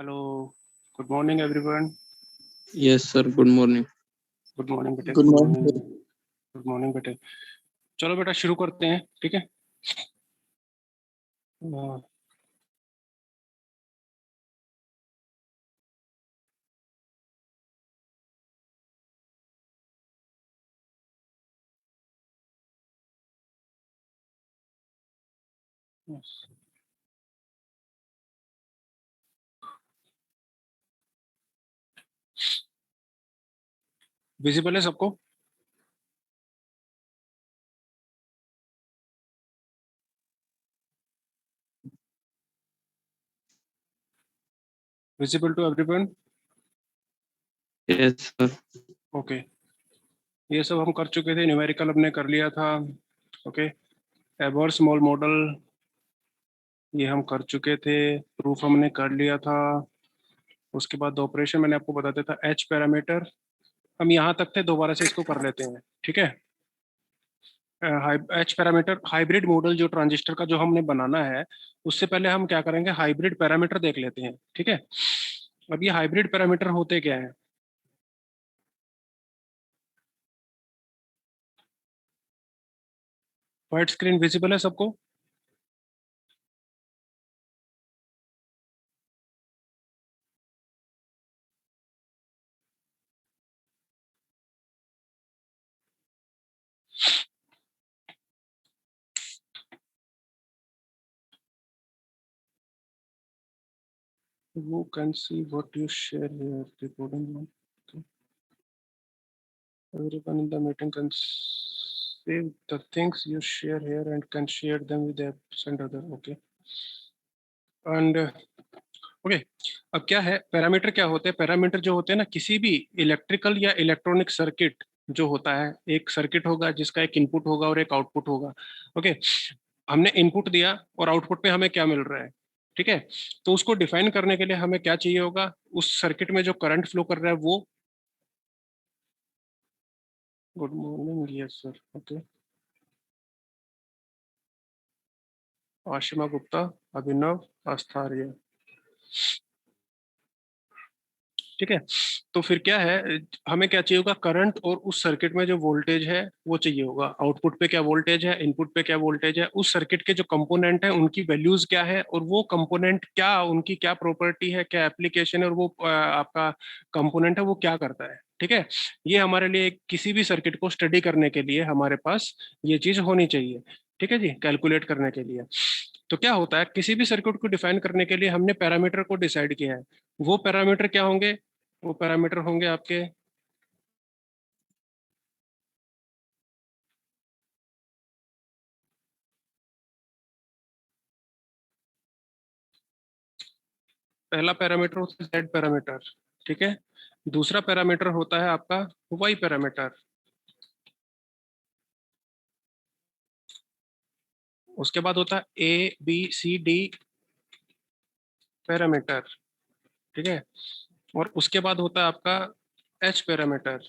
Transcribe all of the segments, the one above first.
Hello, good morning everyone. Yes sir, good morning. Good morning बेटे, good good morning morning. Good morning बेटे। चलो बेटा शुरू करते हैं, ठीक है। हाँ, विजिबल है सबको? Visible to everyone? Yes sir. Okay, ये सब हम कर चुके थे। न्यूमेरिकल हमने कर लिया था। ओके, एबर स्मॉल मॉडल ये हम कर चुके थे। प्रूफ हमने कर लिया था। उसके बाद ऑपरेशन मैंने आपको बता दिया था, एच पैरामीटर। हम यहाँ तक थे, दोबारा से इसको कर लेते हैं, ठीक है। एच पैरामीटर हाइब्रिड मॉडल जो ट्रांजिस्टर का जो हमने बनाना है, उससे पहले हम क्या करेंगे, हाइब्रिड पैरामीटर देख लेते हैं, ठीक है। अब ये हाइब्रिड पैरामीटर होते क्या है? व्हाइट स्क्रीन विजिबल है सबको? Who can see what you share here? Recording one. Okay. Everyone in the meeting can save the things you share here and can share them with the absent other. Okay. And okay, अब क्या है parameter, क्या होते हैं parameter? जो होते हैं ना, किसी भी इलेक्ट्रिकल या इलेक्ट्रॉनिक सर्किट जो होता है, एक सर्किट होगा जिसका एक इनपुट होगा और एक आउटपुट होगा। ओके, हमने इनपुट दिया और आउटपुट पे हमें क्या मिल रहा है, ठीक है। तो उसको डिफाइन करने के लिए हमें क्या चाहिए होगा, उस सर्किट में जो करंट फ्लो कर रहा है वो। Good morning, yes sir. Okay, Ashima Gupta, Abhinav, आस्थार्य, ठीक है। तो फिर क्या है, हमें क्या चाहिए होगा, करंट और उस सर्किट में जो वोल्टेज है वो चाहिए होगा। आउटपुट पे क्या वोल्टेज है, इनपुट पे क्या वोल्टेज है, उस सर्किट के जो कंपोनेंट है उनकी वैल्यूज क्या है, और वो कंपोनेंट क्या, उनकी क्या प्रॉपर्टी है, क्या एप्लीकेशन है, और वो आपका कंपोनेंट है वो क्या करता है, ठीक है। ये हमारे लिए किसी भी सर्किट को स्टडी करने के लिए हमारे पास ये चीज होनी चाहिए, ठीक है जी, कैलकुलेट करने के लिए। तो क्या होता है, किसी भी सर्किट को डिफाइन करने के लिए हमने पैरामीटर को डिसाइड किया है। वो पैरामीटर क्या होंगे? वो पैरामीटर होंगे आपके पहला पैरामीटर होता है जेड पैरामीटर, ठीक है। दूसरा पैरामीटर होता है आपका वाई पैरामीटर। उसके बाद होता है A B C D parameter, ठीक है। और उसके बाद होता है आपका एच पैरामीटर।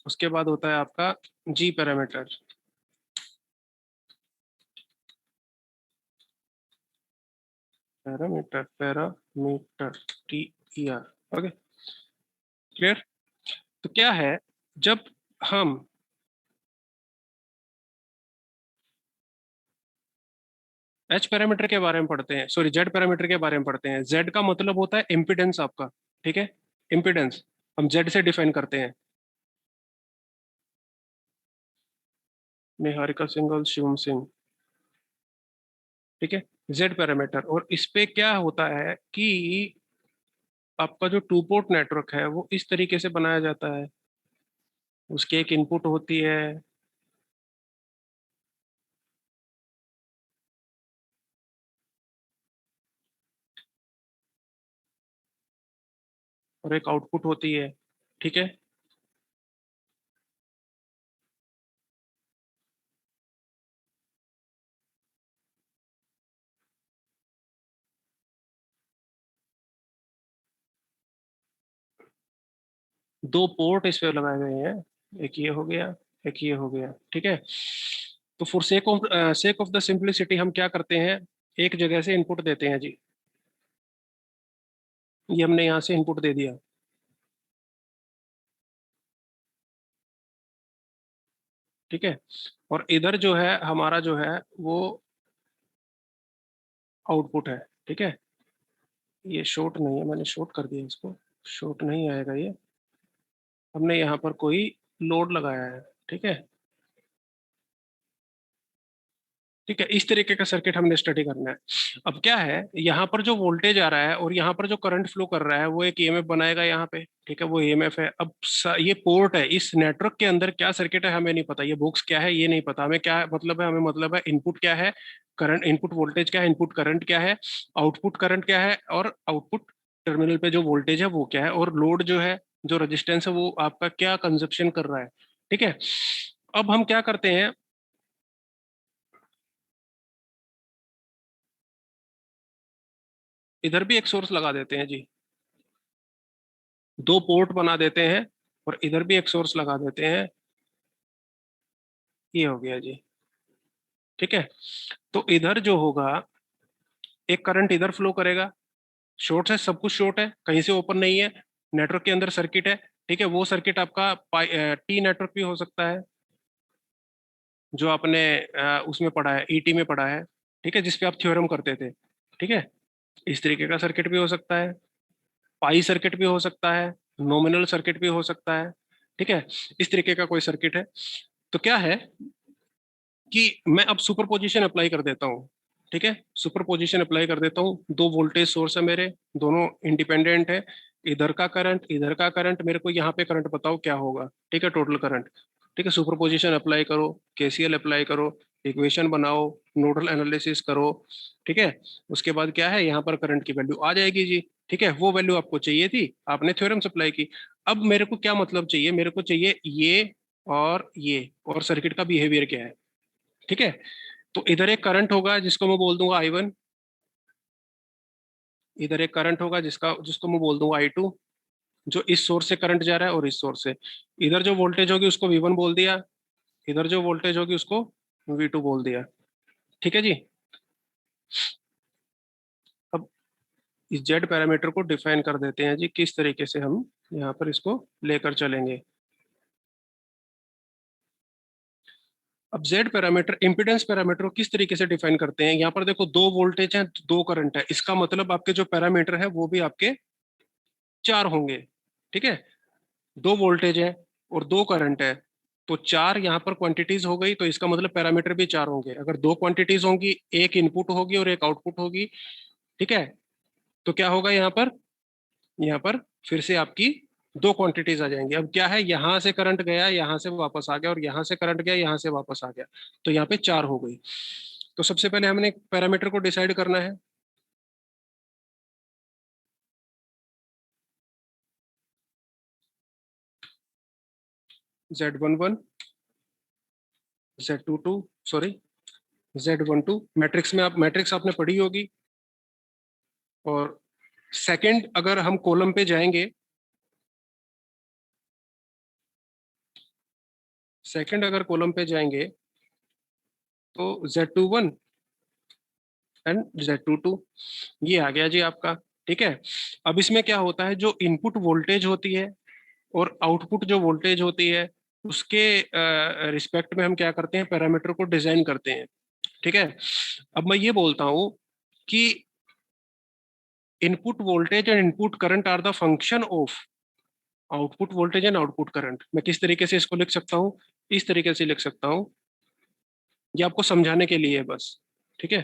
उसके बाद होता है आपका G parameter. Parameter, parameter, T E R. Okay, clear? तो क्या है, जब हम एच पैरामीटर के बारे में पढ़ते हैं, सॉरी जेड पैरामीटर के बारे में पढ़ते हैं, जेड का मतलब होता है इम्पिडेंस आपका, ठीक है। इम्पिडेंस हम जेड से डिफाइन करते हैं। निहारिका सिंघल, शिवम सिंह, ठीक है। जेड पैरामीटर, और इस पे क्या होता है कि आपका जो टू पोर्ट नेटवर्क है वो इस तरीके से बनाया जाता है। उसकी एक इनपुट होती है और एक आउटपुट होती है, ठीक है। दो पोर्ट इस पे लगाए गए हैं, एक ये हो गया, एक ये हो गया, ठीक है। तो for sake of the simplicity हम क्या करते हैं, एक जगह से इनपुट देते हैं जी, ये हमने यहाँ से इनपुट दे दिया, ठीक है। और इधर जो है हमारा जो है वो आउटपुट है, ठीक है। ये शॉर्ट नहीं है, मैंने शॉर्ट कर दिया इसको, शॉर्ट नहीं आएगा ये। हमने यहाँ पर कोई लोड लगाया है, ठीक है, ठीक है। इस तरीके का सर्किट हमने स्टडी करना है। अब क्या है, यहाँ पर जो वोल्टेज आ रहा है और यहाँ पर जो करंट फ्लो कर रहा है वो एक ईएमएफ बनाएगा यहाँ पे, ठीक है, वो ईएमएफ है। अब ये पोर्ट है, इस नेटवर्क के अंदर क्या सर्किट है हमें नहीं पता, ये बॉक्स क्या है ये नहीं पता हमें, क्या मतलब है हमें मतलब है इनपुट क्या है, करंट इनपुट वोल्टेज क्या है, इनपुट करंट क्या है, आउटपुट करंट क्या है, और आउटपुट टर्मिनल पे जो वोल्टेज है वो क्या है, और लोड जो है, जो रजिस्टेंस है वो आपका क्या कंजप्शन कर रहा है, ठीक है। अब हम क्या करते हैं, इधर भी एक सोर्स लगा देते हैं जी, दो पोर्ट बना देते हैं और इधर भी एक सोर्स लगा देते हैं, ये हो गया जी, ठीक है। तो इधर जो होगा, एक करंट इधर फ्लो करेगा, शॉर्ट है, सब कुछ शॉर्ट है, कहीं से ओपन नहीं है, नेटवर्क के अंदर सर्किट है, ठीक है। वो सर्किट आपका टी नेटवर्क भी हो सकता है, जो आपने उसमें पढ़ा है, ईटी में पढ़ा है, ठीक है, जिसपे आप थ्योरम करते थे, ठीक है। इस तरीके का सर्किट भी हो सकता है, पाई सर्किट भी हो सकता है, नॉमिनल सर्किट भी हो सकता है, ठीक है। इस तरीके का कोई सर्किट है। तो क्या है कि मैं अब सुपरपोजिशन अप्लाई कर देता हूँ, ठीक है, सुपरपोजिशन अप्लाई कर देता हूँ। दो वोल्टेज सोर्स है मेरे, दोनों इंडिपेंडेंट है, इधर का करंट इधर का करंट, मेरे को यहाँ पे करंट बताओ क्या होगा, ठीक है, टोटल करंट, ठीक है। सुपरपोजिशन अप्लाई करो, केसीएल अप्लाई करो, इक्वेशन बनाओ, नोडल एनालिसिस करो, ठीक है। उसके बाद क्या है, यहाँ पर करंट की वैल्यू आ जाएगी जी, ठीक है। वो वैल्यू आपको चाहिए थी, आपने थ्योरम अप्लाई की। अब मेरे को क्या मतलब चाहिए, मेरे को चाहिए ये और सर्किट का बिहेवियर क्या है, ठीक है। तो इधर एक करंट होगा जिसको मैं बोल दूंगा I1, इधर एक करंट होगा जिसका जिसको मैं बोल दूंगा I2, जो इस सोर्स से करंट जा रहा है और इस सोर्स से। इधर जो वोल्टेज होगी उसको V1 बोल दिया, इधर जो वोल्टेज होगी उसको V2 बोल दिया, ठीक है जी। अब इस जेड पैरामीटर को डिफाइन कर देते हैं जी, किस तरीके से हम यहाँ पर इसको लेकर चलेंगे। अब जेड पैरामीटर, इंपिडेंस पैरामीटर को किस तरीके से डिफाइन करते हैं, यहाँ पर देखो दो वोल्टेज हैं, दो करंट है, इसका मतलब आपके जो पैरामीटर है वो भी आपके चार होंगे, ठीक है। दो वोल्टेज है और दो करंट है, तो चार यहाँ पर क्वांटिटीज हो गई, तो इसका मतलब पैरामीटर भी चार होंगे। अगर दो क्वांटिटीज होंगी, एक इनपुट होगी और एक आउटपुट होगी, ठीक है, तो क्या होगा यहाँ पर फिर से आपकी दो क्वांटिटीज आ जाएंगी। अब क्या है, यहां से करंट गया, यहां से वापस आ गया, और यहां से करंट गया, यहां से वापस आ गया, तो यहाँ पे चार हो गई। तो सबसे पहले हमने पैरामीटर को डिसाइड करना है। Z11, Z22, sorry, Z12, matrix में आप मैट्रिक्स आपने पढ़ी होगी। और सेकंड अगर हम कॉलम पे जाएंगे, सेकंड अगर कॉलम पे जाएंगे तो Z21 एंड Z22, ये आ गया जी आपका, ठीक है। अब इसमें क्या होता है, जो इनपुट वोल्टेज होती है और आउटपुट जो वोल्टेज होती है, उसके रिस्पेक्ट में हम क्या करते हैं, पैरामीटर को डिजाइन करते हैं, ठीक है। अब मैं ये बोलता हूं कि input voltage and input current are the function of output voltage and output current. मैं किस तरीके से इसको लिख सकता हूँ, इस तरीके से लिख सकता हूँ, ये आपको समझाने के लिए है बस, ठीक है,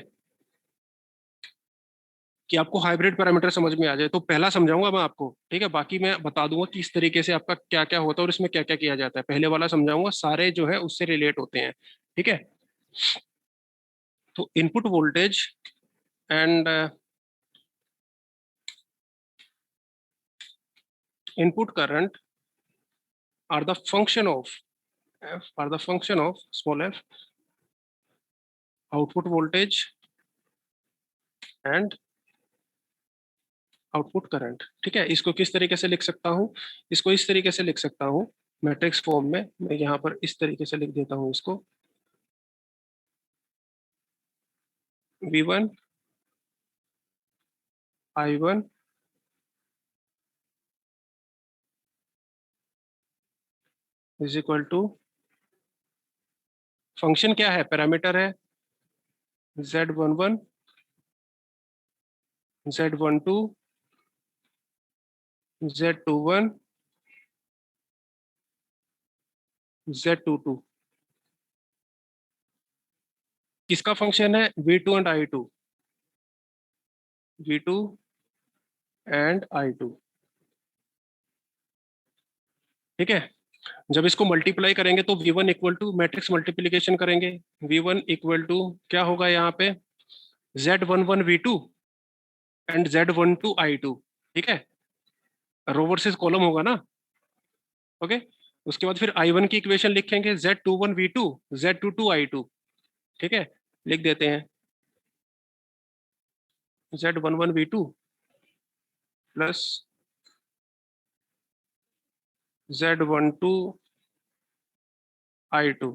कि आपको हाइब्रिड पैरामीटर समझ में आ जाए। तो पहला समझाऊंगा मैं आपको, ठीक है, बाकी मैं बता दूंगा कि इस तरीके से आपका क्या क्या होता है और इसमें क्या क्या किया जाता है। पहले वाला समझाऊंगा, सारे जो है उससे रिलेट होते हैं, ठीक है। तो input voltage and input current are the function of f are the function of small f output voltage and output current, ठीक है। इसको किस तरीके से लिख सकता हूँ, इसको इस तरीके से लिख सकता हूँ, मैट्रिक्स फॉर्म में। मैं यहाँ पर इस तरीके से लिख देता हूँ इसको, V1 I1 is equal to, function क्या है, पैरामीटर है Z11, Z12, Z21, Z22। किसका फंक्शन है, V2 and I2, V2 and I2। ठीक है, जब इसको मल्टीप्लाई करेंगे तो V1 equal to, matrix multiplication करेंगे, V1 इक्वल टू क्या होगा यहाँ पे, Z11 V2 and Z12 I2। ठीक है, रो वर्सेस कॉलम होगा ना। ओके, उसके बाद फिर I1 की इक्वेशन लिखेंगे, Z21 V2, Z22 I2। ठीक है, लिख देते हैं Z11 V2 plus Z12 I2।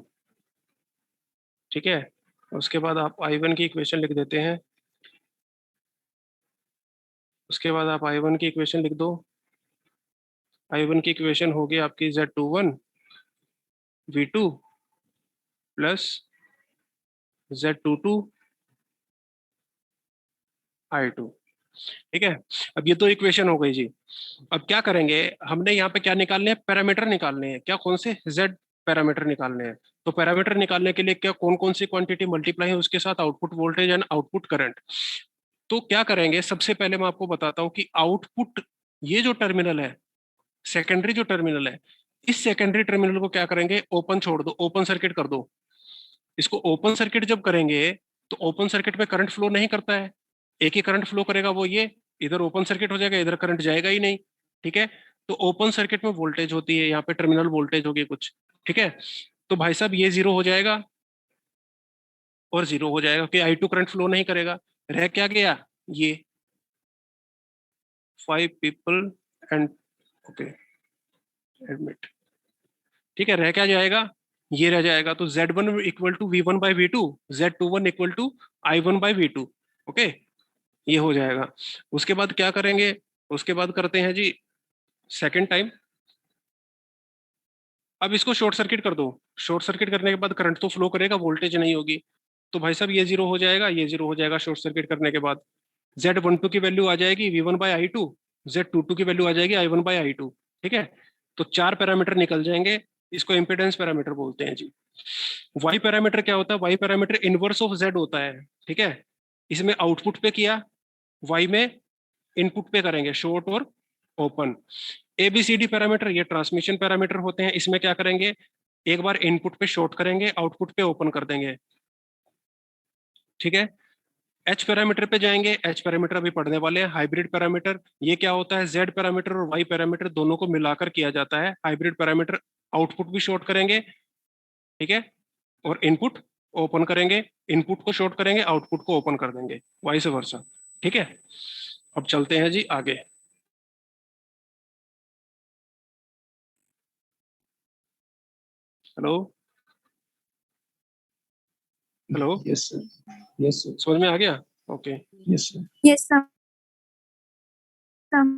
ठीक है, उसके बाद आप I1 की इक्वेशन लिख देते हैं, उसके बाद आप I1 की इक्वेशन लिख दो। I1 की इक्वेशन होगी आपकी Z21 V2 plus Z22 I2। ठीक है, अब ये तो इक्वेशन हो गई जी। अब क्या करेंगे, हमने यहाँ पे क्या निकालने हैं, पैरामीटर निकालने हैं। क्या, कौन से, Z पैरामीटर निकालने हैं। तो पैरामीटर निकालने के लिए क्या, कौन कौन सी क्वांटिटी मल्टीप्लाई है उसके साथ, output voltage and output current. तो क्या करेंगे, सबसे पहले मैं आपको बताता हूँ कि आउटपुट, ये जो टर्मिनल है, सेकेंडरी जो टर्मिनल है, इस सेकेंडरी टर्मिनल को क्या करेंगे, ओपन छोड़ दो, ओपन सर्किट कर दो। इसको ओपन सर्किट जब करेंगे तो ओपन सर्किट में करंट फ्लो नहीं करता है, एक ही करंट फ्लो करेगा, वो ये, इधर ओपन सर्किट हो जाएगा, इधर करंट जाएगा ही नहीं। ठीक है, तो ओपन सर्किट में वोल्टेज होती है, यहाँ पे टर्मिनल वोल्टेज होगी कुछ। ठीक है, तो भाई साहब ये जीरो हो जाएगा और जीरो हो जाएगा कि I2 करंट फ्लो नहीं करेगा। रह क्या गया, ये 5 पीपल एंड, ओके, एडमिट। ठीक है, रह क्या जाएगा, ये रह जाएगा। तो Z1 equal to V1 by V2, Z21 equal to I1 by V2। Okay, ये हो जाएगा। उसके बाद क्या करेंगे, उसके बाद करते हैं जी सेकेंड टाइम। अब इसको शॉर्ट सर्किट कर दो, शॉर्ट सर्किट करने के बाद करंट तो फ्लो करेगा, वोल्टेज नहीं होगी। तो भाई साहब ये जीरो हो जाएगा, ये जीरो हो जाएगा शॉर्ट सर्किट करने के बाद। Z12 की वैल्यू आ जाएगी V1 बाई I2, Z22 की वैल्यू आ जाएगी I1 बाई I2। ठीक है, तो चार पैरामीटर निकल जाएंगे, इसको इम्पिडेंस पैरामीटर बोलते हैं जी। वाई पैरामीटर क्या होता है, Y parameter inverse of Z होता है। ठीक है, इसमें आउटपुट पे किया, वाई में इनपुट पे करेंगे, शॉर्ट और ओपन। एबीसीडी पैरामीटर ये ट्रांसमिशन पैरामीटर होते हैं, इसमें क्या करेंगे, एक बार इनपुट पे शॉर्ट करेंगे, आउटपुट पे ओपन कर देंगे। ठीक है, एच पैरामीटर पे जाएंगे, एच पैरामीटर अभी पढ़ने वाले हैं। हाइब्रिड पैरामीटर ये क्या होता है, जेड पैरामीटर और वाई पैरामीटर दोनों को मिलाकर किया जाता है। हाइब्रिड पैरामीटर आउटपुट भी शॉर्ट करेंगे, ठीक है, और इनपुट ओपन करेंगे, इनपुट को शॉर्ट करेंगे, आउटपुट को ओपन कर देंगे, वाइस वर्सा। ठीक है, अब चलते हैं जी आगे। Hello, hello, Yes, sir. Yes, sir. समझ में आ गया, okay. Yes, sir. Yes, some.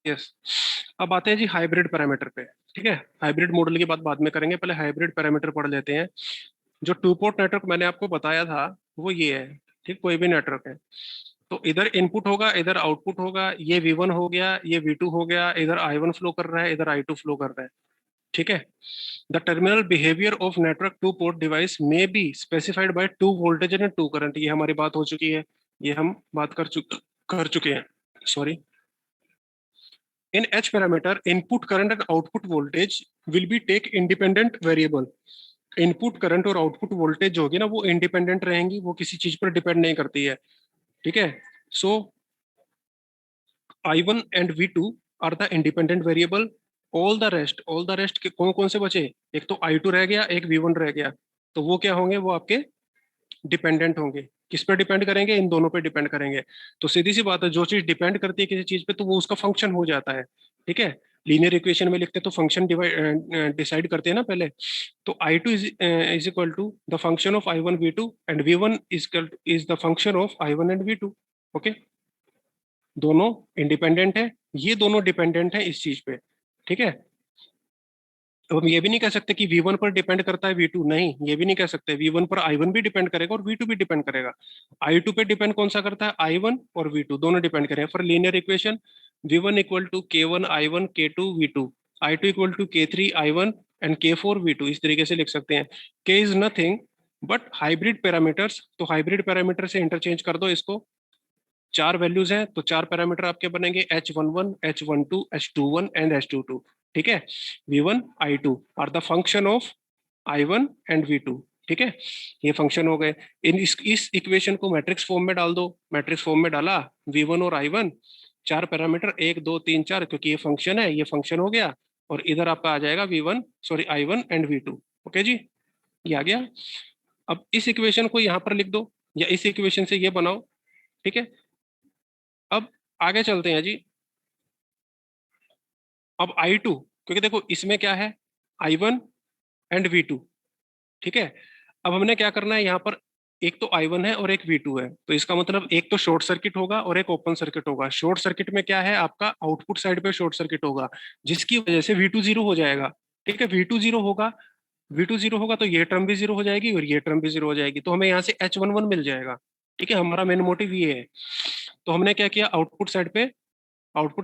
Yes, अब आते हैं जी हाइब्रिड पैरामीटर पे। ठीक है, हाइब्रिड मॉडल की बात बाद में करेंगे, पहले हाइब्रिड पैरामीटर पढ़ लेते हैं। जो टू पोर्ट नेटवर्क मैंने आपको बताया था वो ये है। ठीक, कोई भी नेटवर्क है तो इधर इनपुट होगा, इधर आउटपुट होगा, ये V1 हो गया, ये V2 हो गया, इधर I1 फ्लो कर रहा है, इधर I2 फ्लो कर रहा है। ठीक है, the terminal behaviour of network two port device may be specified by two voltage and two current. ये हमारी बात हो चुकी है, ये हम बात कर चुके हैं, sorry. In H parameter, input current and output voltage will be take independent variable. Input current और आउटपुट वोल्टेज जो होगी ना वो इंडिपेंडेंट रहेंगी, वो किसी चीज पर डिपेंड नहीं करती है। ठीक है, सो I1 and V2 are the independent variable all the rest के कौन कौन से बचे? एक तो I2 रह गया, एक V1 रह गया। तो वो क्या होंगे? वो आपके डिपेंडेंट होंगे। किस पे डिपेंड करेंगे? इन दोनों पे डिपेंड करेंगे। तो सीधी सी बात है, जो चीज डिपेंड करती है किसी चीज पे तो वो उसका फंक्शन हो जाता है। ठीक है, लीनियर इक्वेशन में लिखते तो फंक्शन डिसाइड करते हैं ना पहले। तो I2 is equal to the function of I1 V2 and V1 is the function of I1 and V2। Okay, दोनों इंडिपेंडेंट है, ये दोनों डिपेंडेंट है इस चीज पे। ठीक है, तो हम ये भी नहीं कह सकते कि V1 पर डिपेंड करता है V2, नहीं, ये भी नहीं कह सकते। V1 पर I1 भी डिपेंड करेगा और V2 भी डिपेंड करेगा। I2 पे डिपेंड कौन सा करता है? I1 और V2 दोनों डिपेंड करेंगे। For linear equation V1 equal to K1 I1 K2 V2, I2 equal to K3 I1 and K4 V2, इस तरीके से लिख सकते हैं। K is nothing but hybrid parameters, तो हाइब्रिड पैरामीटर से इंटरचेंज कर दो इसको। चार वैल्यूज हैं तो चार पैरामीटर आपके बनेंगे H11 H12 H21 and H22। ठीक है, V1 I2 are the function of I1 and V2। ठीक है, ये फंक्शन हो गए। इस इक्वेशन को मैट्रिक्स फॉर्म में डाल दो। मैट्रिक्स फॉर्म में डाला, V1 और I1 चार पैरामीटर 1 2 3 4, क्योंकि ये फंक्शन है, ये फंक्शन हो गया। और इधर आपका आ जाएगा V1 sorry I1 and V2। Okay जी, ये आ गया। अब इस इक्वेशन को यहाँ पर लिख दो या इस इक्वेशन से ये बनाओ। ठीक है, अब आगे चलते हैं जी। अब I2, क्योंकि देखो इसमें क्या है? I1 and V2। ठीक है, अब हमने क्या करना है यहाँ पर? एक तो I1 है और एक V2 है, तो इसका मतलब एक तो शॉर्ट सर्किट होगा और एक ओपन सर्किट होगा। शॉर्ट सर्किट में क्या है? आपका आउटपुट साइड पे शॉर्ट सर्किट होगा, जिसकी वजह से V2 जीरो हो जाएगा। ठीक है, V2 जीरो होगा, V2 जीरो होगा तो ये टर्म भी जीरो हो जाएगी और ये टर्म भी जीरो हो जाएगी, तो हमें यहाँ से H11 मिल जाएगा। ठीक है, हमारा मेन मोटिव ये है। तो हमने क्या किया? आउटपुट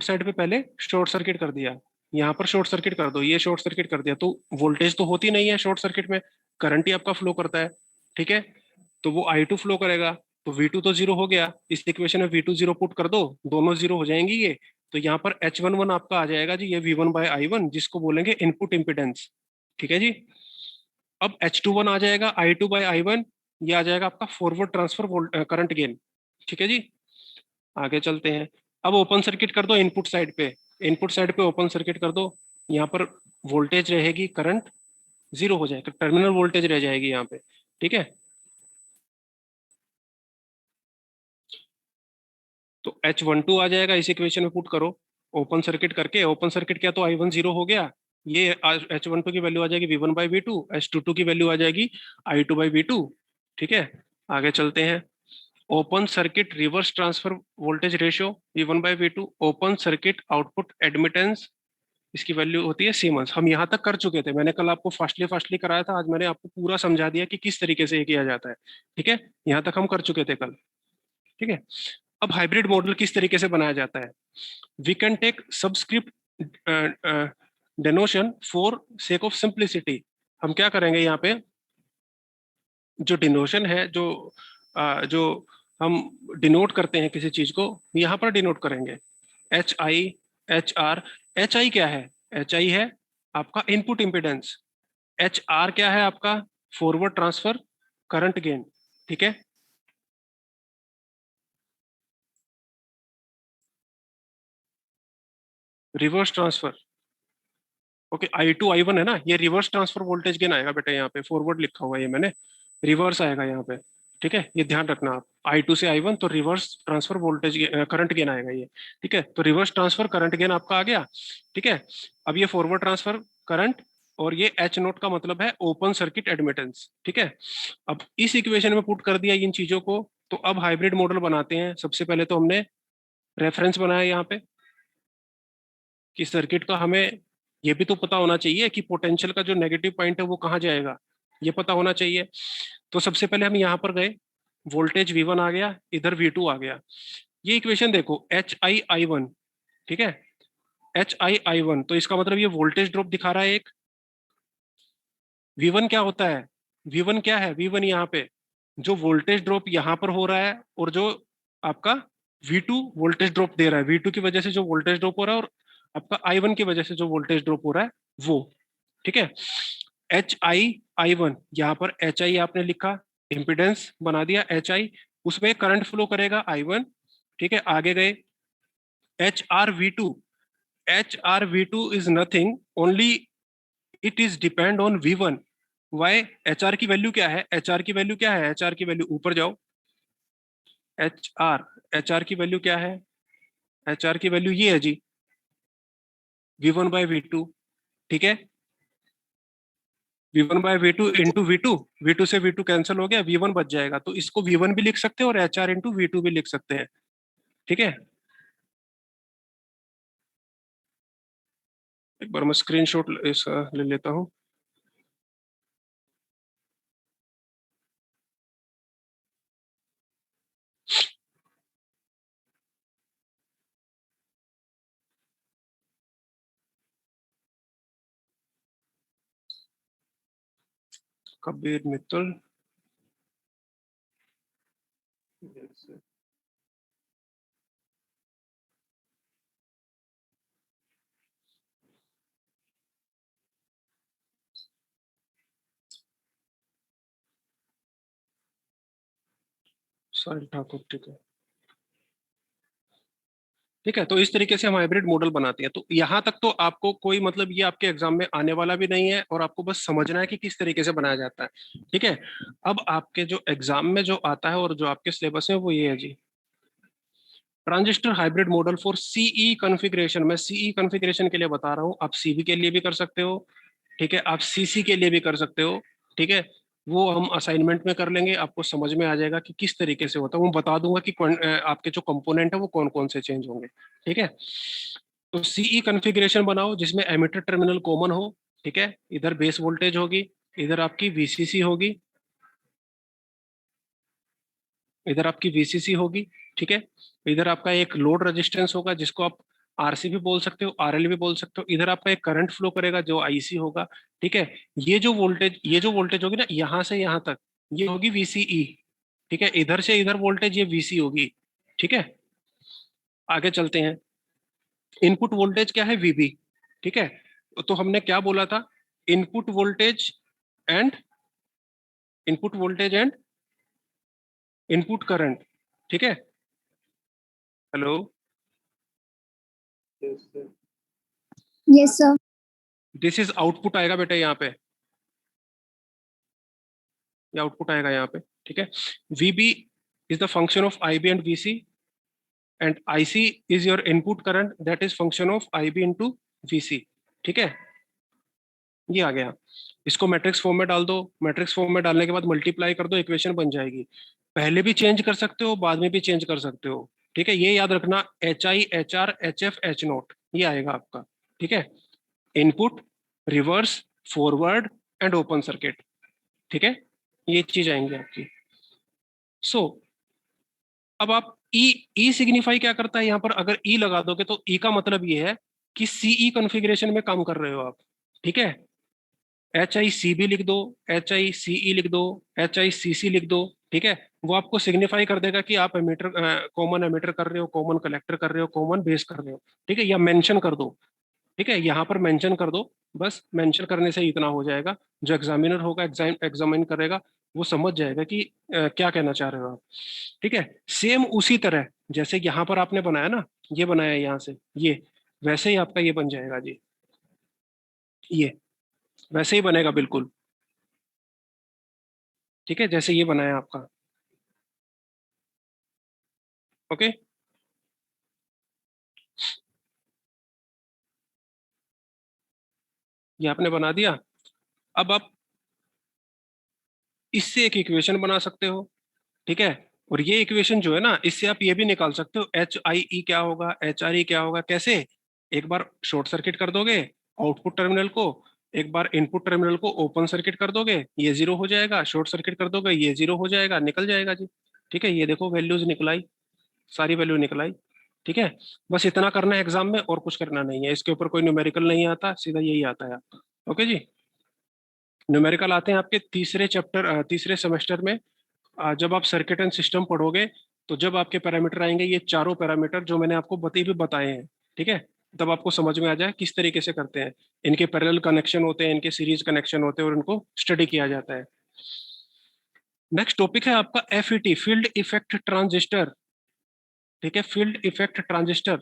साइड पे पहले शॉर्ट सर्किट कर दिया। यहाँ पर शॉर्ट सर्किट कर दो, ये शॉर्ट सर्किट कर दिया तो वोल्टेज तो होती नहीं है शॉर्ट सर्किट में, करंट ही आपका फ्लो करता है। ठीक है, तो वो I2 फ्लो करेगा, तो V2 तो जीरो हो गया। इस इक्वेशन में V2 जीरो पुट कर दो, दोनों जीरो हो जाएंगी ये। तो यहाँ पर H11 आपका आ जाएगा जी, ये V1 बाय I1, जिसको बोलेंगे इनपुट इम्पिडेंस। ठीक है जी, अब H21 आ जाएगा I2 बाय I1, ये आ जाएगा आपका फॉरवर्ड ट्रांसफर करंट गेन। ठीक है जी, आगे चलते हैं। अब ओपन सर्किट कर दो इनपुट साइड पे, इनपुट साइड पे ओपन सर्किट कर दो। यहाँ पर वोल्टेज रहेगी, करंट जीरो हो जाएगा, टर्मिनल वोल्टेज रह जाएगी यहाँ पे। ठीक है, तो H12 आ जाएगा, इस इक्वेशन में पुट करो। ओपन सर्किट करके, ओपन सर्किट किया तो I1 जीरो हो गया, ये H12 की वैल्यू आ जाएगी V1 बाई V2, H22 की वैल्यू आ जाएगी I2 बाई V2। ठीक है, आगे चलते हैं। Open circuit reverse transfer voltage ratio V1 by V2, open circuit output admittance, इसकी वैल्यू होती है सीमेंस। हम यहाँ तक कर चुके थे, मैंने कल आपको फास्टली फास्टली कराया था, आज मैंने आपको पूरा समझा दिया कि किस तरीके से ये किया जाता है। ठीक है, यहाँ तक हम कर चुके थे कल। ठीक है, अब हाइब्रिड मॉडल किस तरीके से बनाया जाता है? We can take subscript denotation for sake of simplicity. हम क्या करेंगे यहाँ पे? जो डिनोशन है, जो हम डिनोट करते हैं किसी चीज को, यहाँ पर डिनोट करेंगे HI HR। HI क्या है? HI है आपका इनपुट इम्पिडेंस। HR क्या है आपका? Forward transfer current gain. ठीक है, reverse transfer. Okay, I2 I1 है ना, ये रिवर्स ट्रांसफर वोल्टेज गेन आएगा बेटा, यहाँ पे फॉरवर्ड लिखा हुआ है ये मैंने, रिवर्स आएगा यहाँ पे। ठीक है, ये ध्यान रखना आप, I2 से I1 तो reverse transfer voltage current gain आएगा ये। ठीक है, तो रिवर्स ट्रांसफर करंट गेन आपका आ गया। ठीक है, अब ये फॉरवर्ड ट्रांसफर करंट और ये H नोट का मतलब है ओपन सर्किट एडमिटेंस। ठीक है, अब इस इक्वेशन में पुट कर दिया इन चीजों को, तो अब हाइब्रिड मॉडल बनाते हैं। सबसे पहले तो हमने रेफरेंस बनाया यहाँ पे कि सर्किट का हमें ये भी तो पता होना चाहिए कि पोटेंशियल का जो नेगेटिव पॉइंट है वो कहाँ जाएगा, ये पता होना चाहिए। तो सबसे पहले हम यहाँ पर गए, वोल्टेज V1 आ गया, इधर V2 आ गया। ये इक्वेशन देखो HI I1। ठीक है, HI I1, तो इसका मतलब ये वोल्टेज ड्रॉप दिखा रहा है एक। V1 क्या होता है? V1 क्या है? V1 यहाँ पे जो वोल्टेज ड्रॉप यहाँ पर हो रहा है, और जो आपका V2 वोल्टेज ड्रॉप दे रहा है, V2 की वजह से जो वोल्टेज ड्रॉप हो रहा है, और आपका I1 की वजह से जो वोल्टेज ड्रॉप हो रहा है वो। ठीक है, HI I1, यहाँ पर HI आपने लिखा, इम्पिडेंस बना दिया HI, उसमें करंट फ्लो करेगा I1। ठीक है, आगे गए HR V2। HR V2 is nothing, only it is depend on V1. Why? HR की वैल्यू क्या है? HR की वैल्यू क्या है? HR की वैल्यू ऊपर जाओ। HR की वैल्यू क्या है? HR की वैल्यू ये है जी, V1/V2। ठीक है, V1/V2 इंटू V2, V2 से V2 कैंसिल हो गया, V1 बच जाएगा। तो इसको V1 भी लिख सकते हैं और HR इंटू V2 भी लिख सकते हैं। ठीक है, एक बार मैं स्क्रीनशॉट ले लेता हूँ। कबीर मित्तल, साहिल ठाकुर। ठीक है, ठीक है। तो इस तरीके से हम हाइब्रिड मॉडल बनाते हैं। तो यहाँ तक तो आपको कोई मतलब ये आपके एग्जाम में आने वाला भी नहीं है, और आपको बस समझना है कि किस तरीके से बनाया जाता है। ठीक है, अब आपके जो एग्जाम में जो आता है और जो आपके सिलेबस में वो ये है जी, transistor hybrid model for CE configuration. मैं सीई कॉन्फ़िगरेशन के लिए बता रहा हूँ, आप सीवी के लिए भी कर सकते हो। ठीक है, आप सीसी के लिए भी कर सकते हो। ठीक है, वो हम असाइनमेंट में कर लेंगे, आपको समझ में आ जाएगा कि किस तरीके से होता है। वो बता दूंगा कि आपके जो कंपोनेंट है वो कौन कौन से चेंज होंगे। ठीक है, तो सीई कॉन्फ़िगरेशन बनाओ जिसमें एमिटर टर्मिनल कॉमन हो। ठीक है, इधर बेस वोल्टेज होगी, इधर आपकी वीसीसी होगी, इधर आपकी वीसीसी होगी। ठीक है, इधर आपका एक लोड रेजिस्टेंस होगा जिसको आप आरसी भी बोल सकते हो, आरएल भी बोल सकते हो। इधर आपका एक करंट फ्लो करेगा जो आईसी होगा। ठीक है, ये जो वोल्टेज होगी ना यहाँ से यहाँ तक, ये होगी वीसीई। ठीक है, इधर से इधर वोल्टेज ये वीसी होगी। ठीक है, आगे चलते हैं। इनपुट वोल्टेज क्या है? वीबी। ठीक है, तो हमने क्या बोला था? Input voltage and input voltage and input current. ठीक है, hello, yes sir. This is output आएगा बेटा यहाँ पे, ये आउटपुट आएगा यहाँ पे। ठीक है, VB is the function of IB and VC, and IC is your input current that is function of IB into VC. ठीक है, ये आ गया। इसको मैट्रिक्स फॉर्म में डाल दो, मैट्रिक्स फॉर्म में डालने के बाद मल्टीप्लाई कर दो, इक्वेशन बन जाएगी। पहले भी चेंज कर सकते हो, बाद में भी चेंज कर सकते हो। ठीक है, ये याद रखना, H I, H R, H F, H note, ये आएगा आपका। ठीक है, input, reverse, forward and open circuit. ठीक है, ये चीज आएंगी आपकी। सो अब आप ई, ई सिग्निफाई क्या करता है यहाँ पर? अगर ई लगा दोगे तो ई का मतलब ये है कि सीई कॉन्फ़िगरेशन में काम कर रहे हो आप। ठीक है, एच आई सी बी लिख दो, एच आई सी ई लिख दो, एच आई सी सी लिख दो। ठीक है, वो आपको सिग्निफाई कर देगा कि आप एमीटर, कॉमन एमीटर कर रहे हो, कॉमन कलेक्टर कर रहे हो, कॉमन बेस कर रहे हो। ठीक है, या मेंशन कर दो। ठीक है, यहाँ पर मेंशन कर दो, बस मेंशन करने से इतना हो जाएगा। जो एग्जामिनर होगा, एग्जामिन करेगा, वो समझ जाएगा कि क्या कहना चाह रहे हो आप। ठीक है, सेम उसी तरह जैसे यहाँ पर आपने बनाया ना, ये बनाया यहाँ से ये, वैसे ही आपका ये बन जाएगा जी, ये वैसे ही बनेगा बिल्कुल। ठीक है, जैसे ये बनाया आपका। ओके, ये आपने बना दिया। अब आप इससे एक इक्वेशन बना सकते हो। ठीक है, और ये इक्वेशन जो है ना, इससे आप ये भी निकाल सकते हो एच आई ई क्या होगा, एच आर ई क्या होगा। कैसे? एक बार शॉर्ट सर्किट कर दोगे आउटपुट टर्मिनल को, एक बार इनपुट टर्मिनल को ओपन सर्किट कर दोगे, ये जीरो हो जाएगा। शॉर्ट सर्किट कर दोगे, ये जीरो हो जाएगा, निकल जाएगा जी। ठीक है, ये देखो वैल्यूज निकलाई, सारी वैल्यू निकलाई। ठीक है, बस इतना करना है एग्जाम में, और कुछ करना नहीं है। इसके ऊपर कोई न्यूमेरिकल नहीं आता, सीधा यही आता है आपका। ओके जी, न्यूमेरिकल आते हैं आपके तीसरे चैप्टर, तीसरे सेमेस्टर में। जब आप सर्किट एंड सिस्टम पढ़ोगे, तो जब आपके पैरामीटर आएंगे, ये चारों पैरामीटर जो मैंने आपको भी बताए हैं। ठीक है, तब आपको समझ में आ जाए किस तरीके से करते हैं। इनके पैरेलल कनेक्शन होते हैं, इनके सीरीज कनेक्शन होते हैं, और इनको स्टडी किया जाता है। नेक्स्ट टॉपिक है आपका एफईटी, फील्ड इफेक्ट ट्रांजिस्टर। ठीक है, फील्ड इफेक्ट ट्रांजिस्टर।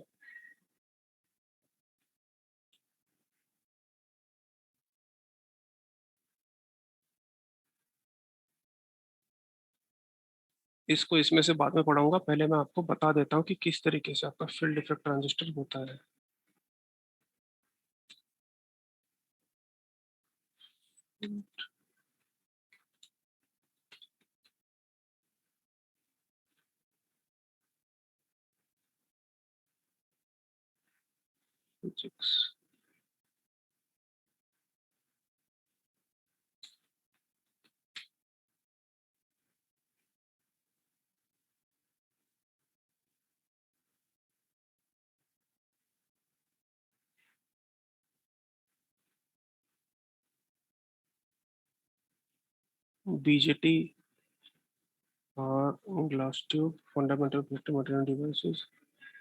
इसको इसमें से बाद में पढ़ाऊंगा, पहले मैं आपको बता देता हूँ कि किस तरीके से आपका फील्ड इफेक्ट ट्रांजिस्टर होता है। Physics। BJT और glass tube, fundamental material devices,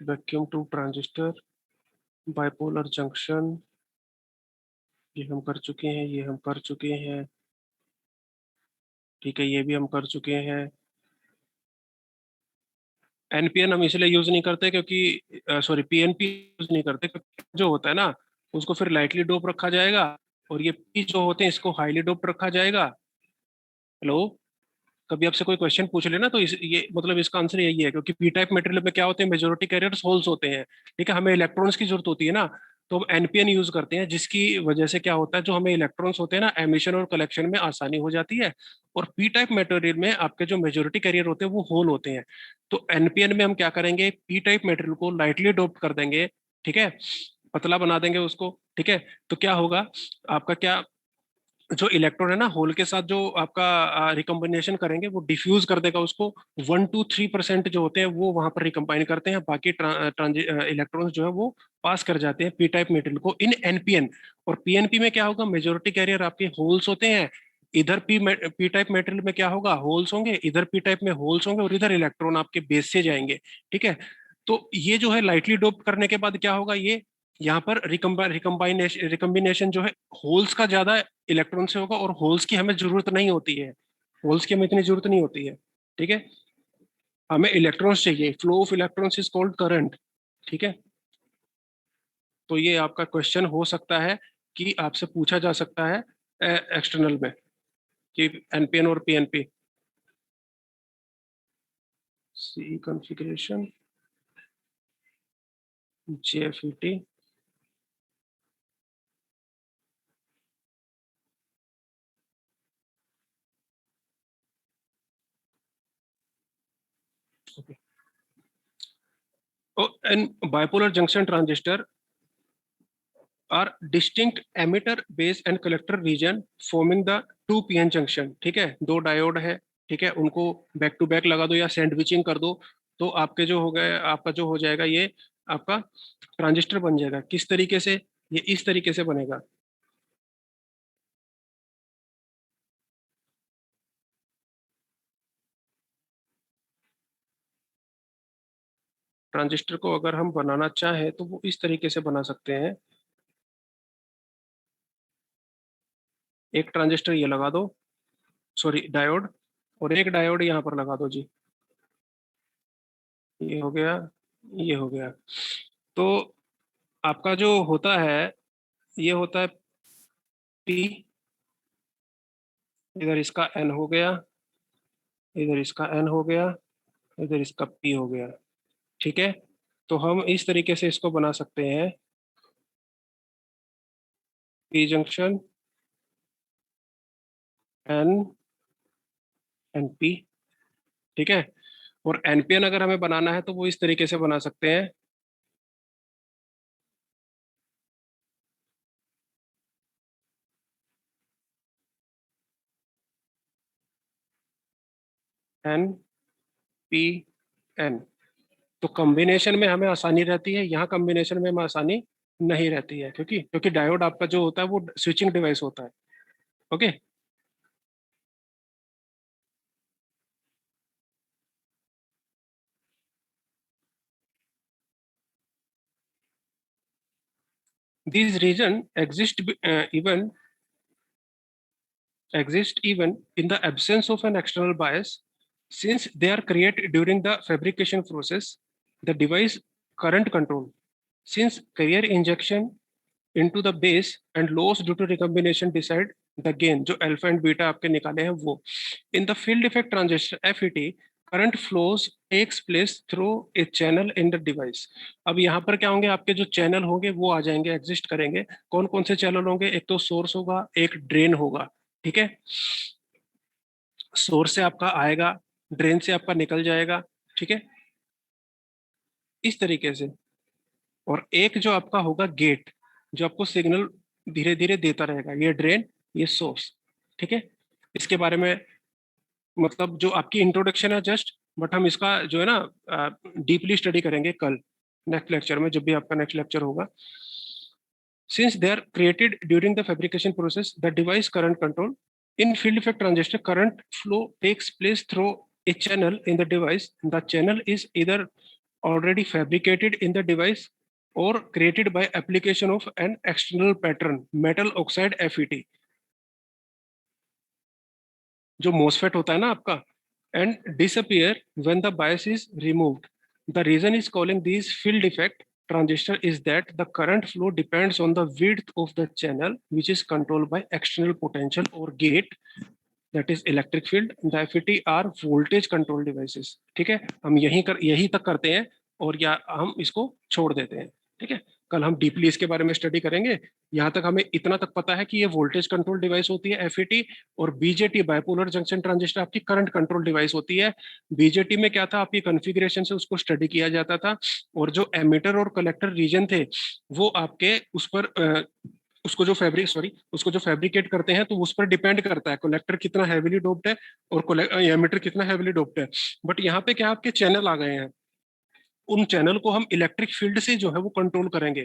vacuum tube transistor, bipolar junction, ये हम कर चुके हैं, ये हम कर चुके हैं, ठीक है, ये भी हम कर चुके हैं। एनपीएन हम इसलिए यूज नहीं करते क्योंकि सॉरी पीएनपी यूज नहीं करते क्योंकि जो होता है ना उसको फिर लाइटली डोप रखा जाएगा, और ये पी जो होते हैं इसको हाईली डोप रखा जाएगा। हेलो, कभी आपसे कोई क्वेश्चन पूछ लेना तो ये मतलब इसका आंसर यही है, क्योंकि पी टाइप मटेरियल में क्या होते हैं, मेजोरिटी कैरियर्स होल्स होते हैं, ठीक है, हमें इलेक्ट्रॉन्स की जरूरत होती है ना, तो हम एनपीएन यूज करते हैं, जिसकी वजह से क्या होता है, जो हमें इलेक्ट्रॉन्स होते हैं ना एमिशन और कलेक्शन में आसानी हो जाती है। और पी टाइप मटेरियल में आपके जो मेजोरिटी कैरियर होते हैं वो होल होते हैं। तो एनपीएन में हम क्या करेंगे, पी टाइप मटेरियल को लाइटली डोप कर देंगे, ठीक है, पतला बना देंगे उसको, ठीक है। तो क्या होगा, आपका क्या जो इलेक्ट्रॉन है ना होल के साथ जो आपका रिकम्बिनेशन करेंगे वो डिफ्यूज कर देगा उसको, 1 to 3% जो होते हैं वो वहां पर रिकम्बाइन करते हैं, बाकी इलेक्ट्रॉन्स जो है वो पास कर जाते हैं पी टाइप मेटेरियल को इन एनपीएन। और पीएनपी में क्या होगा, मेजोरिटी कैरियर आपके होल्स होते हैं, इधर पी टाइप मेटेरियल में क्या होगा, होल्स होंगे, इधर पी टाइप में होल्स होंगे, और इधर इलेक्ट्रॉन आपके बेस से जाएंगे, ठीक है। तो ये जो है लाइटली डोप करने के बाद क्या होगा, ये यहाँ पर रिकम्बिनेशन जो है होल्स का ज्यादा इलेक्ट्रॉन से होगा, और होल्स की हमें जरूरत नहीं होती है, होल्स की हमें इतनी जरूरत नहीं होती है, ठीक है। हमें इलेक्ट्रॉन्स चाहिए, flow of electrons is called current, ठीक है। तो ये आपका क्वेश्चन हो सकता है कि आपसे पूछा जा सकता है एक्सटर्नल में, कि एनपीएन और PNP. C configuration, JFET, and bipolar junction transistor are distinct emitter base and collector region forming the 2 PN junction, ठीक है, दो डायोड है, ठीक है, उनको बैक टू बैक लगा दो या सैंडविचिंग कर दो, तो आपके जो हो गए, आपका जो हो जाएगा ये आपका ट्रांजिस्टर बन जाएगा। किस तरीके से, ये इस तरीके से बनेगा। ट्रांजिस्टर को अगर हम बनाना चाहें तो वो इस तरीके से बना सकते हैं, एक ट्रांजिस्टर ये लगा दो, सॉरी डायोड, और एक डायोड यहाँ पर लगा दो जी, ये हो गया, ये हो गया। तो आपका जो होता है, ये होता है पी, इधर इसका एन हो गया, इधर इसका एन हो गया, इधर इसका पी हो गया, ठीक है। तो हम इस तरीके से इसको बना सकते हैं, P junction, N, N P, ठीक है। और एनपीएन अगर हमें बनाना है तो वो इस तरीके से बना सकते हैं, एन पी एन। तो कॉम्बिनेशन में हमें आसानी रहती है, यहाँ कॉम्बिनेशन में हमें आसानी नहीं रहती है, क्योंकि क्योंकि डायोड आपका जो होता है वो स्विचिंग डिवाइस होता है, okay. These region exist even in the absence of an external bias, since they are created during the fabrication process. The device current control, since carrier injection into the base and loss due to recombination decide the gain, जो alpha and beta आपके निकाले हैं वो। In the field effect transistor FET, current flows takes place through a channel in the device. अब यहाँ पर क्या होंगे, आपके जो चैनल होंगे वो आ जाएंगे, एग्जिस्ट करेंगे। कौन कौन से चैनल होंगे, एक तो सोर्स होगा, एक ड्रेन होगा, ठीक है। सोर्स से आपका आएगा, ड्रेन से आपका निकल जाएगा, ठीक है, इस तरीके से। और एक जो आपका होगा गेट, जो आपको सिग्नल धीरे धीरे देता रहेगा, ये ड्रेन, ये सोर्स, ठीक है। इसके बारे में मतलब जो आपकी इंट्रोडक्शन है जस्ट, बट हम इसका जो है ना डीपली स्टडी करेंगे कल नेक्स्ट लेक्चर में, जब भी आपका नेक्स्ट लेक्चर होगा। Since they are created during the fabrication process, the device current control in field effect transistor current flow takes place through a channel in the device. The channel is either already fabricated in the device or created by application of an external pattern, metal oxide FET, जो MOSFET होता है ना आपका, and disappear when the bias is removed. The reason is calling these field effect transistor is that the current flow depends on the width of the channel, which is controlled by external potential or gate, that is electric field. The FET are voltage control devices. ठीक है, हम यही तक करते हैं और या हम इसको छोड़ देते हैं, ठीक है। कल हम डीपली इसके बारे में स्टडी करेंगे। यहाँ तक हमें इतना तक पता है कि ये वोल्टेज कंट्रोल डिवाइस होती है FET, और बीजेटी बाइपोलर जंक्शन ट्रांजिस्टर आपकी करंट कंट्रोल डिवाइस होती है। बीजेटी में क्या था, आपकी कॉन्फ़िगरेशन से उसको स्टडी किया जाता था, और जो एमिटर और कलेक्टर रीजन थे वो आपके उस पर उसको जो फैब्रिकेट करते हैं तो उस पर डिपेंड करता है कलेक्टर कितना हैवीली डोप्ड है और एमिटर कितना हैवीली डोप्ड है। बट यहाँ पे क्या आपके चैनल आ गए हैं, उन चैनल को हम इलेक्ट्रिक फील्ड से जो है वो कंट्रोल करेंगे,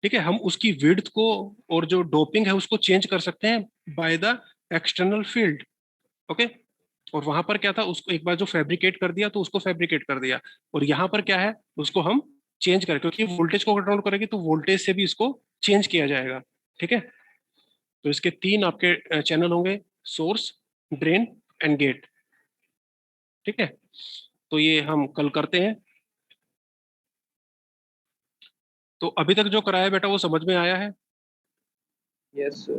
ठीक है। हम उसकी विड्थ को और जो डोपिंग है उसको चेंज कर सकते हैं by the external field, okay. और वहां पर क्या था, उसको एक बार जो फैब्रिकेट कर दिया तो उसको फैब्रिकेट कर दिया, और यहाँ पर क्या है, उसको हम चेंज करें, क्योंकि वोल्टेज को कंट्रोल करेंगे तो वोल्टेज से भी इसको चेंज किया जाएगा, ठीक है। तो इसके तीन आपके चैनल होंगे, सोर्स, ड्रेन एंड गेट, ठीक है। तो ये हम कल करते हैं। तो अभी तक जो कराया बेटा वो समझ में आया है? Yes, sir.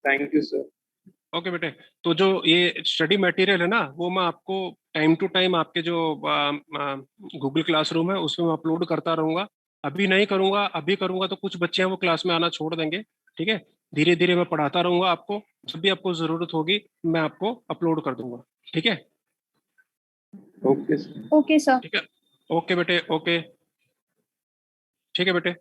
Thank you, sir. Okay बेटे, तो जो ये स्टडी मटेरियल है ना वो मैं आपको टाइम टू टाइम आपके जो गूगल क्लासरूम है उसमें मैं अपलोड करता रहूंगा। अभी नहीं करूंगा, अभी करूंगा तो कुछ बच्चे हैं वो क्लास में आना छोड़ देंगे, ठीक है। धीरे धीरे मैं पढ़ाता रहूंगा आपको, जब भी आपको जरूरत होगी मैं आपको अपलोड कर दूंगा, ठीक है। Okay, sir. Okay, sir. ठीक है, ओके बेटे, ओके, ठीक है बेटे।